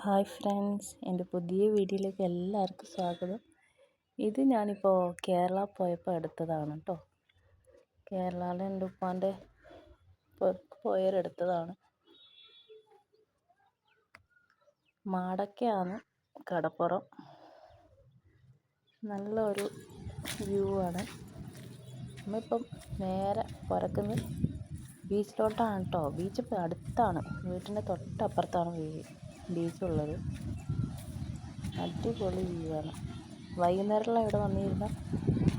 Hi friends, എൻ്റെ പുതിയ വീഡിയോയിലേക്ക് എല്ലാവർക്കും സ്വാഗതം. ഇത് ഞാനിപ്പോൾ കേരള പോയപ്പോൾ എടുത്തതാണ് കേട്ടോ. കേരളയിൽ എൻ്റെ ഉപ്പാൻ്റെ പോയവരെടുത്തതാണ്. മാടക്കയാണ് കടപ്പുറം. നല്ലൊരു വ്യൂ ആണ്. നമ്മളിപ്പം നേരെ പുറത്തുനിന്ന് ബീച്ചിലോട്ടാണ് കേട്ടോ. ബീച്ച് ഇപ്പോൾ അടുത്താണ്, വീട്ടിൻ്റെ തൊട്ടപ്പുറത്താണ് ബീച്ചുള്ളത്. അടിപൊളി വ്യൂ ആണ്. വൈകുന്നേരമെല്ലാം ഇവിടെ വന്നിരുന്നാൽ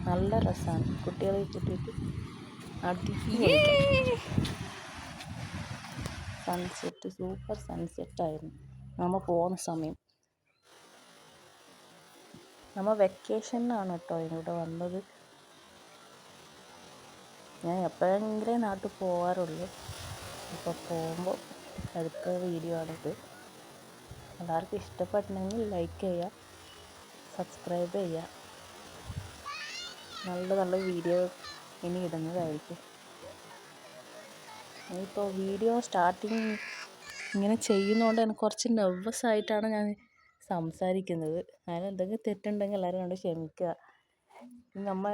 നല്ല രസമാണ്. കുട്ടികളെ കൂട്ടിയിട്ട് അടിപൊളി സൺസെറ്റ്, സൂപ്പർ സൺസെറ്റായിരുന്നു നമ്മൾ പോകുന്ന സമയം. നമ്മൾ വെക്കേഷനിലാണ് കേട്ടോ ഇവിടെ വന്നത്. ഞാൻ എപ്പോഴെങ്കിലേ നാട്ടിൽ പോകാറുള്ളൂ. ഇപ്പോൾ പോകുമ്പോൾ എടുത്ത വീഡിയോ ആണിത്. എല്ലാവർക്കും ഇഷ്ടപ്പെട്ടിട്ടുണ്ടെങ്കിൽ ലൈക്ക് ചെയ്യുക, സബ്സ്ക്രൈബ് ചെയ്യുക. നല്ല നല്ല വീഡിയോ ഇനി ഇടുന്നതായിരിക്കും. ഇപ്പോൾ വീഡിയോ സ്റ്റാർട്ടിങ് ഇങ്ങനെ ചെയ്യുന്നതുകൊണ്ട് എനിക്ക് കുറച്ച് നെർവസ് ആയിട്ടാണ് ഞാൻ സംസാരിക്കുന്നത്. അതിനെന്തെങ്കിലും തെറ്റുണ്ടെങ്കിൽ എല്ലാവരും കൊണ്ട് ക്ഷമിക്കുക. നമ്മൾ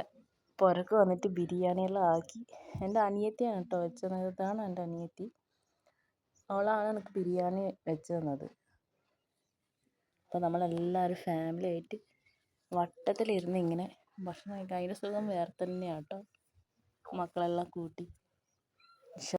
പുറക്ക് വന്നിട്ട് ബിരിയാണിയെല്ലാം ആക്കി. എൻ്റെ അനിയത്തിയാണ് കേട്ടോ വെച്ചത്. ഇതാണ് എൻ്റെ അനിയത്തി. അവളാണ് എനിക്ക് ബിരിയാണി വെച്ച് തന്നത്. അപ്പോൾ നമ്മളെല്ലാവരും ഫാമിലി ആയിട്ട് വട്ടത്തിലിരുന്ന് ഇങ്ങനെ ഭക്ഷണം കഴിക്കാൻ അതിൻ്റെ സുഖം വേറെ തന്നെയാണ് കേട്ടോ. മക്കളെല്ലാം കൂട്ടി